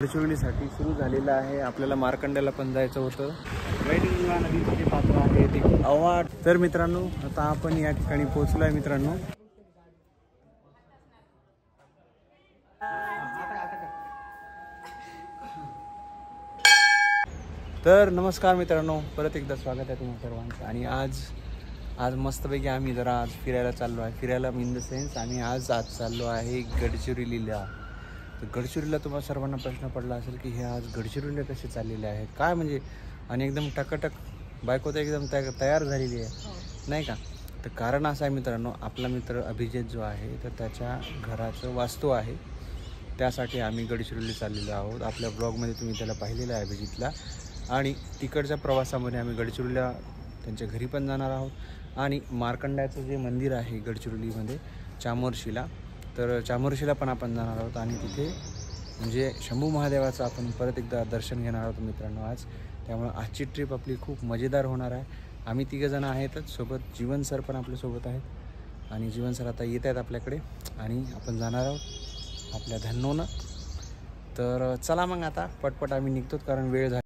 गडचिरोलीसाठी सुरू झालेला आहे। आपल्याला मार्कंड्याला पण जायचं होतं। वैनगंगा नदीचं जे पात्र आहे ते अवाढ। तर मित्रांनो, आता आपण या ठिकाणी पोहोचलो आहे मित्रांनो। तर नमस्कार मित्रांनो, परत एकदा स्वागत आहे तुम्हा सर्वांचं। आणि आज मस्तपैकी आम्ही जरा आज फिरायला चाललो आहे। फिरायला इन द सेन्स आम्ही आज चाललो आहे गडचिरोलीला। तर गडचिरोलीला तुम्हाला सर्वांना प्रश्न पडला असेल की हे आज गडचिरोलीला कसे चाललेले आहेत, काय म्हणजे, आणि एकदम टकाटक बायको तर एकदम तयार झालेली आहे नाही का। तर कारण असं आहे मित्रांनो, आपला मित्र अभिजित जो आहे तर त्याच्या घराचं वास्तू आहे, त्यासाठी आम्ही गडचिरोली चाललेलो आहोत। आपल्या ब्लॉगमध्ये तुम्ही त्याला पाहिलेलं आहे अभिजितला। आणि तिकडच्या प्रवासामध्ये आम्ही गडचिरोलीला त्यांच्या घरी पण जाणार आहोत। आणि मार्कंड्याचं जे मंदिर आहे गडचिरोलीमध्ये चामोर्शीला, तर चामोर्शीला पण आपण जाणार आहोत। आणि तिथे म्हणजे शंभू महादेवाचं आपण परत एकदा दर्शन घेणार आहोत मित्रांनो आज। त्यामुळे आजची ट्रिप आपली खूप मजेदार होणार आहे। आम्ही तिघंजण आहेतच सोबत, जीवन सर पण आपल्यासोबत आहेत। आणि जीवन सर आता येत आहेत आपल्याकडे आणि आपण जाणार आहोत आपल्या धन्नोनं। तर चला मग आता पटपट आम्ही निघतोच, कारण वेळ झाला।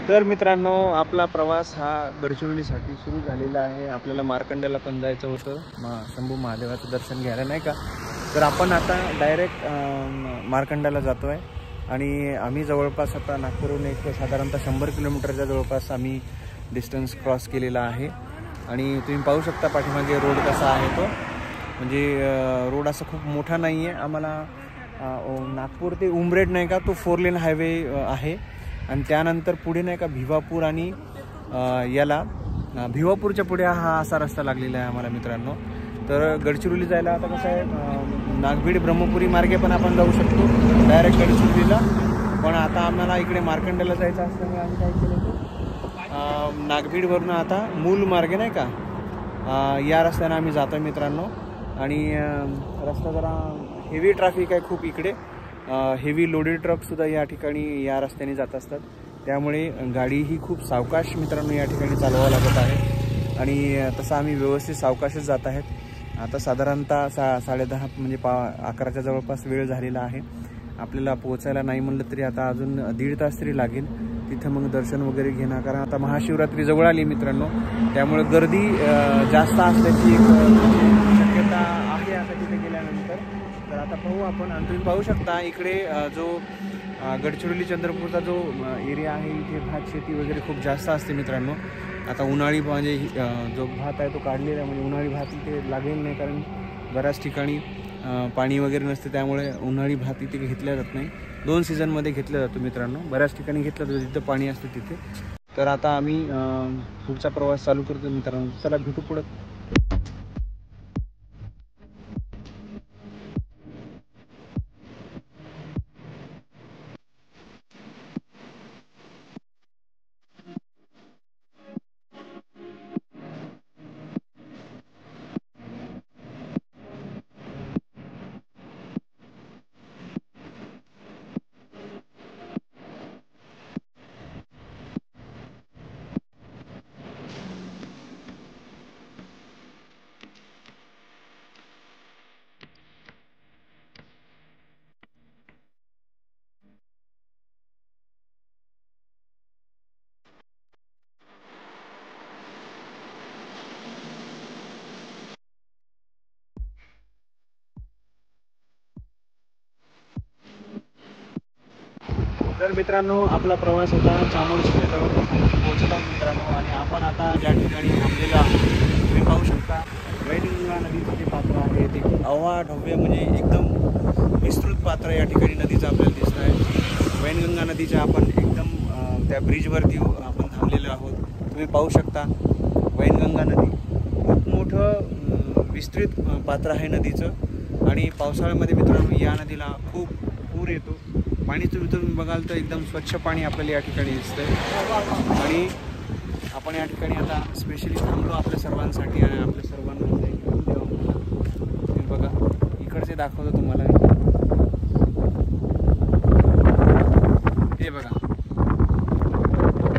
तर मित्रांनो, आपला प्रवास हा गडचिरोलीसाठी सुरू झालेला आहे। आपल्याला मार्कंड्याला पण जायचं होतं शंभू महादेवाचं दर्शन घ्यायला नाही का। तर आपण आता डायरेक्ट मार्कंड्याला जातो आहे। आणि आम्ही जवळपास आता नागपूरहून एक साधारणतः 100 किलोमीटरच्या जवळपास आम्ही डिस्टन्स क्रॉस केलेला आहे। आणि तुम्ही पाहू शकता पाठीमागे रोड कसा आहे तो, म्हणजे रोड असा खूप मोठा नाही आहे। आम्हाला नागपूर ते उमरेड नाही का तो 4 लेन हायवे आहे। आणि त्यानंतर पुढे नाही का भिवापूर आणि याला भिवापूरच्या पुढे हा असा रस्ता लागलेला आहे आम्हाला मित्रांनो। तर गडचिरोली जायला आता कसं आहे, नागभीड ब्रह्मपुरी मार्गे पण आपण जाऊ शकतो डायरेक्ट गडचिरोलीला। पण आता आम्हाला इकडे मार्कंड्याला जायचं असल्यामुळे आम्ही काय केलं की नागभीडवरून आता मूल मार्गे नाही का या रस्त्याने आम्ही जातो आहे मित्रांनो। आणि रस्ता जरा हेवी ट्रॅफिक आहे खूप इकडे, हेवी लोडेड ट्रकसुद्धा या ठिकाणी या रस्त्याने जात असतात। त्यामुळे गाडीही खूप सावकाश मित्रांनो या ठिकाणी चालवावं लागत आहे। आणि तसं आम्ही व्यवस्थित सावकाशच जात आहेत। आता साधारणतः 10:30 म्हणजे 11च्या जवळपास वेळ झालेला आहे। आपल्याला पोहोचायला नाही म्हणलं तरी आता अजून 1.5 तास तरी लागेल तिथं मग दर्शन वगैरे घेणं, कारण आता महाशिवरात्री जवळ आली मित्रांनो। त्यामुळे गर्दी जास्त असल्याची एक शक्यता आहे आता तिथे गेल्यानंतर। तर आता पाहू आपण। आणि तुम्ही पाहू शकता इकडे जो गडचिरोली चंद्रपूरचा जो एरिया आहे, इथे भात शेती वगैरे खूप जास्त असते मित्रांनो। आता उन्हाळी म्हणजे जो भात आहे तो काढलेला आहे, म्हणजे उन्हाळी भात इथे लागेल नाही, कारण बऱ्याच ठिकाणी पाणी वगैरे नसते। त्यामुळे उन्हाळी भात इथे घेतल्या जात नाही, 2 सीझनमध्ये घेतला जातो मित्रांनो। बऱ्याच ठिकाणी घेतलं जातं जिथं पाणी असतं तिथे। तर आता आम्ही पुढचा प्रवास चालू करतो मित्रांनो। चला भेटू पुढं। तर मित्रांनो, आपला प्रवास आता चामोर्शीला पोहोचला मित्रांनो। आणि आपण आता ज्या ठिकाणी थांबलेलो आहोत तुम्ही पाहू शकता, वैनगंगा नदीचं जे पात्र आहे ते अवाढव्य म्हणजे एकदम विस्तृत पात्र या ठिकाणी नदीचं आपल्याला दिसत आहे। वैनगंगा नदीच्या आपण एकदम त्या ब्रिजवरती आपण थांबलेलो आहोत। तुम्ही पाहू शकता वैनगंगा नदी खूप मोठं विस्तृत पात्र आहे नदीचं। आणि पावसाळ्यामध्ये मित्रांनो या नदीला खूप पूर येतो। पाणी तुम्ही बघाल तर एकदम स्वच्छ पाणी आपल्याला या ठिकाणी दिसतंय. आणि आपण या ठिकाणी आता स्पेशली थांबलो आपल्या सर्वांसाठी आणि आपल्या सर्वांना तुम्ही बघा इकडचे दाखवतो तुम्हाला. हे बघा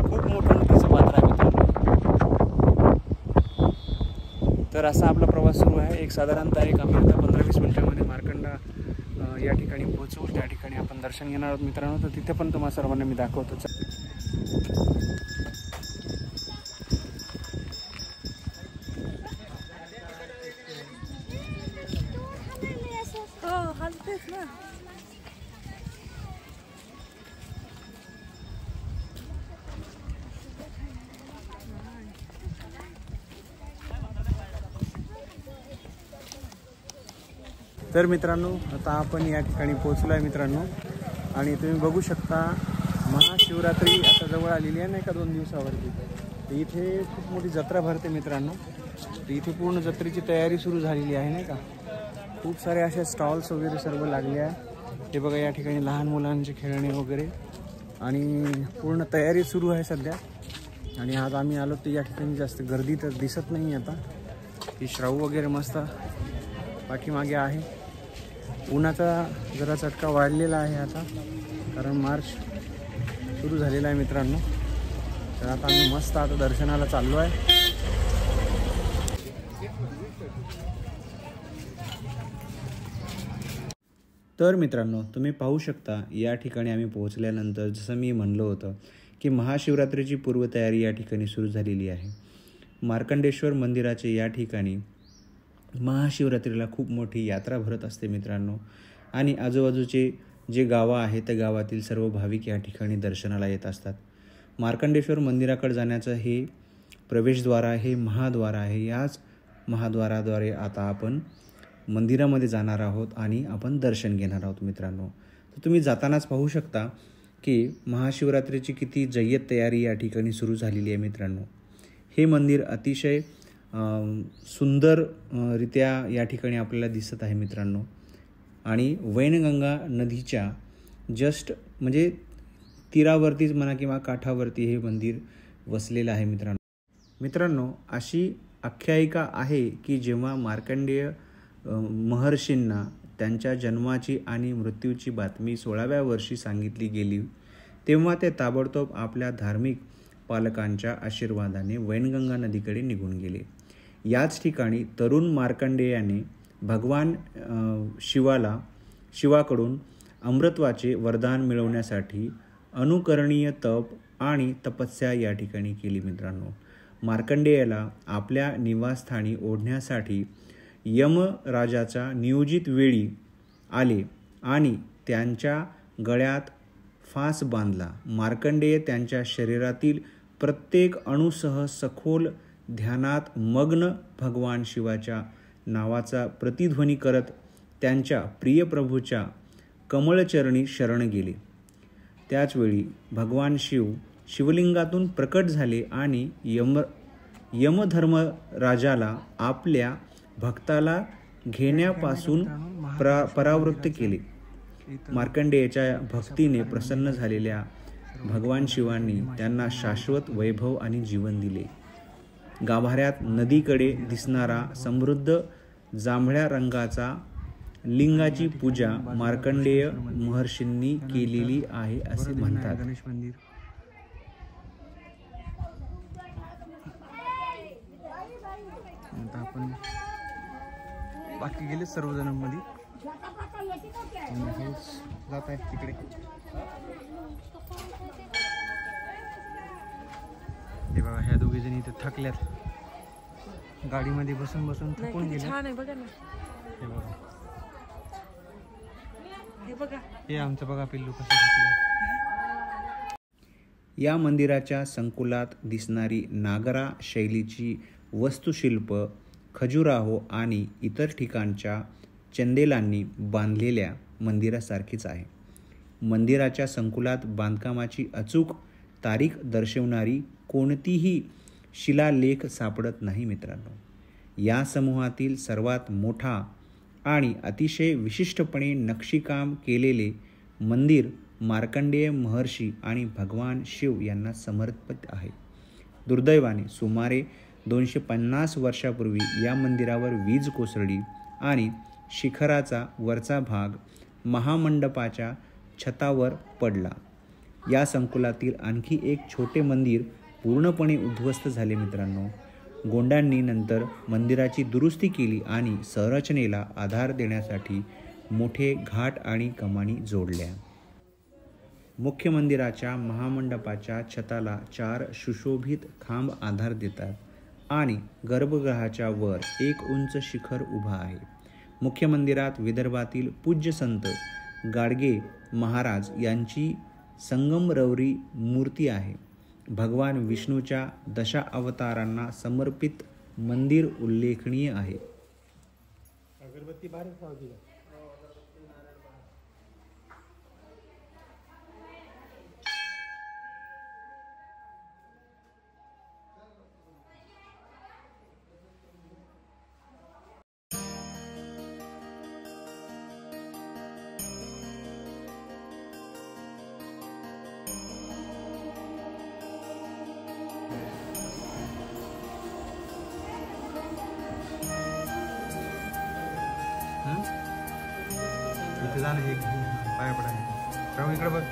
खूप मोठं नदीचं पात्र आहे मित्रांनो. तर असा आपला प्रवास सुरू आहे. एक साधारणतः आम्ही आता 15-20 मिनिटांमध्ये मार्कंडा या ठिकाणी पोहोचू. त्या ठिकाणी आपण दर्शन घेणार आहोत मित्रांनो. तर तिथे पण तुम्हाला सर्वांना मी दाखवतो. तर मित्रांनो आता आपण या ठिकाणी पोहोचलो आहे मित्रांनो. आणि तुम्ही बघू शकता महाशिवरात्री आता जवळ आलेली आहे नाही का 2 दिवसावरती. तर इथे खूप मोठी जत्रा भरते मित्रांनो. तर इथे पूर्ण जत्रेची तयारी सुरू झालेली आहे नाही का. खूप सारे असे स्टॉल्स वगैरे सर्व लागले आहे. हे बघा या ठिकाणी लहान मुलांचे खेळणे वगैरे आणि पूर्ण तयारी सुरू आहे सध्या. आणि आज आम्ही आलो तर या ठिकाणी जास्त गर्दी तर दिसत नाही. आता ही श्राऊ वगैरे मस्त पाठीमागे आहे. उन्हाचा जरा चटका वाढलेला आहे आता, कारण मार्च सुरू झालेला आहे मित्रांनो. तर आता आम्ही मस्त आता दर्शनाला चाललो आहे. तर मित्रांनो तुम्ही पाहू शकता या ठिकाणी आम्ही पोहोचल्यानंतर जसं मी म्हणलं होतं की महाशिवरात्रीची पूर्वतयारी या ठिकाणी सुरू झालेली आहे. मार्कंडेश्वर मंदिराचे या ठिकाणी महाशिवरात्रीला खूप मोठी यात्रा भरत असते मित्रांनो. आणि आजूबाजूचे जे गावं आहेत त्या गावातील सर्व भाविक या ठिकाणी दर्शनाला येत असतात. मार्कंडेश्वर मंदिराकडे जाण्याचं हे प्रवेशद्वार आहे, हे महाद्वार आहे. याच महाद्वाराद्वारे आता आपण मंदिरामध्ये जाणार आहोत आणि आपण दर्शन घेणार आहोत मित्रांनो. तर तुम्ही जातानाच पाहू शकता की महाशिवरात्रीची किती जय्यत तयारी या ठिकाणी सुरू झालेली आहे मित्रांनो. हे मंदिर अतिशय सुंदररित्या या ठिकाणी आपल्याला दिसत आहे मित्रांनो. आणि वैनगंगा नदीच्या जस्ट म्हणजे तीरावरतीच म्हणा किंवा काठावरती हे मंदिर वसलेलं आहे मित्रांनो. अशी आख्यायिका आहे की जेव्हा मार्कंडेय महर्षींना त्यांच्या जन्माची आणि मृत्यूची बातमी 16व्या वर्षी सांगितली गेली तेव्हा ते ताबडतोब आपल्या धार्मिक पालकांच्या आशीर्वादाने वैनगंगा नदीकडे निघून गेले. याच ठिकाणी तरुण मार्कंडेयाने भगवान शिवाकडून अमृतत्वाचे वरदान मिळवण्यासाठी अनुकरणीय तप आणि तपस्या या ठिकाणी केली मित्रांनो. मार्कंडेयाला आपल्या निवासस्थानी ओढण्यासाठी यमराजाच्या नियोजित वेळी आले आणि त्यांच्या गळ्यात फास बांधला. मार्कंडेय त्यांच्या शरीरातील प्रत्येक अणुसह सखोल ध्यानात मग्न भगवान शिवाच्या नावाचा प्रतिध्वनी करत त्यांच्या प्रिय प्रभूच्या कमळचरणी शरण गेले. त्याचवेळी भगवान शिवलिंगातून प्रकट झाले आणि यमधर्मराजाला आपल्या भक्ताला घेण्यापासून परावृत्त केले. मार्कंडेयाच्या भक्तीने प्रसन्न झालेल्या भगवान शिवांनी त्यांना शाश्वत वैभव आणि जीवन दिले. गाभाऱ्यात नदीकडे दिसणारा समृद्ध जांभळ्या रंगाचा लिंगाची पूजा मार्कंडेय महर्षींनी केलेली आहे असे म्हणतात. गणेश मंदिर आता आपण बाकी गेले सर्वजण मध्ये जात आहेत तिकडे. हे बघा ह्या दोघी जणी इथे थकल्यात, गाडीमध्ये बसून बसून थकून गेले. छान आहे बघा ना. हे बघा हे आमचं बघा पिल्लू कसं थकलं. या मंदिराच्या संकुलात दिसणारी नागरा शैलीची वास्तुशिल्प खजुराहो आणि इतर ठिकाणच्या चंदेलांनी बांधलेल्या मंदिरासारखीच आहे. मंदिराच्या संकुलात बांधकामाची अचूक तारीख दर्शवणारी कोणतीही शिलालेख सापडत नाही मित्रांनो. या समूहातील सर्वात मोठा आणि अतिशय विशिष्टपणे नक्षीकाम केलेले मंदिर मार्कंडेय महर्षी आणि भगवान शिव यांना समर्पित आहे. दुर्दैवाने सुमारे 250 वर्षापूर्वी या मंदिरावर वीज कोसळली आणि शिखराचा वरचा भाग महामंडपाच्या छतावर पडला. या संकुलातील आणखी एक छोटे मंदिर पूर्णपणे उद्ध्वस्त झाले मित्रांनो. गोंडांनी नंतर मंदिराची दुरुस्ती केली आणि संरचनेला आधार देण्यासाठी मोठे घाट आणि कमानी जोडल्या. मुख्य मंदिराच्या महामंडपाच्या छताला 4 सुशोभित खांब आधार देतात आणि गर्भगृहाच्या वर एक उंच शिखर उभा आहे. मुख्य मंदिरात विदर्भातील पूज्य संत गाडगे महाराज यांची संगमरवरी मूर्ती आहे. भगवान विष्णूच्या दशावतारांना समर्पित मंदिर उल्लेखनीय आहे. अगरबत्ती बाहेर ठेवायची. इथे जाणं हे पाया पडायला राहू इकडे बघ.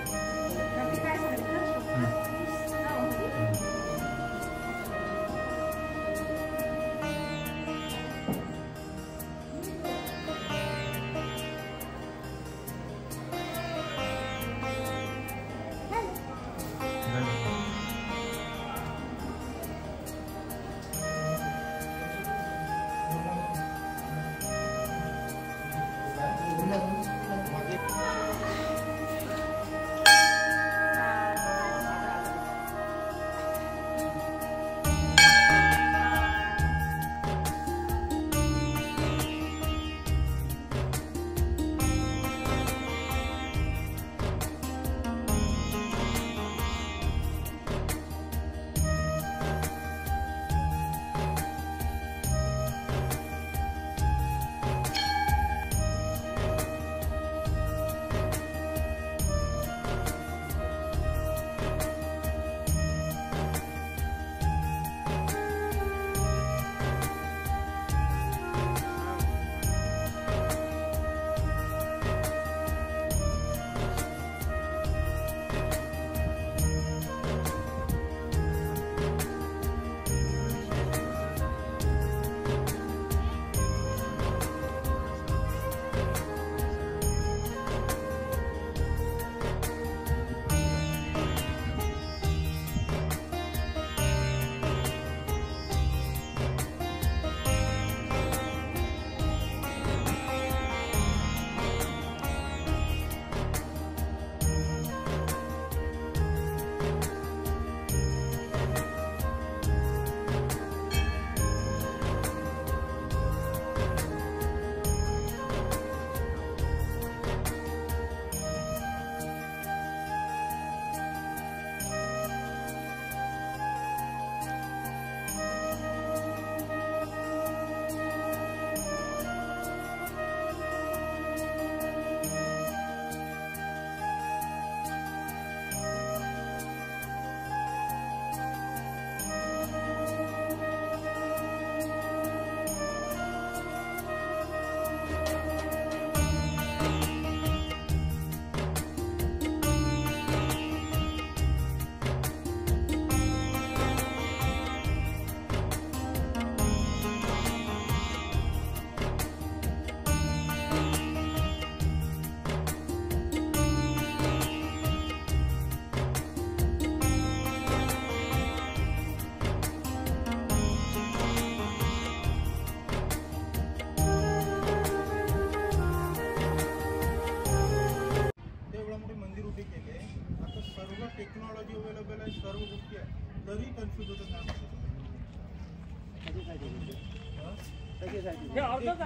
टेक्नॉलॉजी अवेलेबल आहे, सर्व गोष्टी आहेत, तरी कन्फ्यूज होत नाही.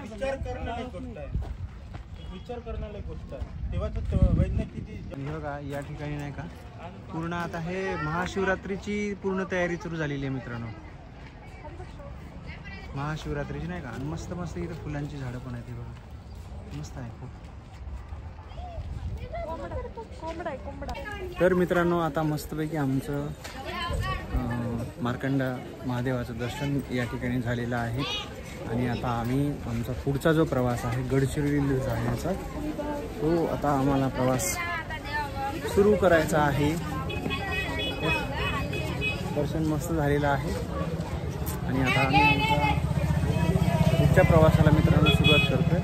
विचार करण्याला गोष्ट आहे, विचार करण्याला गोष्ट आहे. तेव्हाच वैज्ञानिक बघा या ठिकाणी नाही का पूर्ण आता हे महाशिवरात्रीची पूर्ण तयारी सुरू झालेली आहे मित्रांनो. महाशिवरात्रीची नाही का, आणि मस्त मस्त इथं फुलांची झाडं पण आहेत. हे बघा मस्त आहे खूप. तर मित्रांनो आता मस्तपैकी आमचं मार्कंडा महादेवाचं दर्शन या ठिकाणी झालेलं आहे आणि आता आम्ही आमचा पुढचा जो प्रवास आहे गडचिरोली जाण्याचा तो आता आम्हाला प्रवास सुरू करायचा आहे। दर्शन मस्त झालेलं आहे आणि आता आम्ही आमच्या पुढच्या प्रवासाला मित्रांनो सुरुवात करतोय।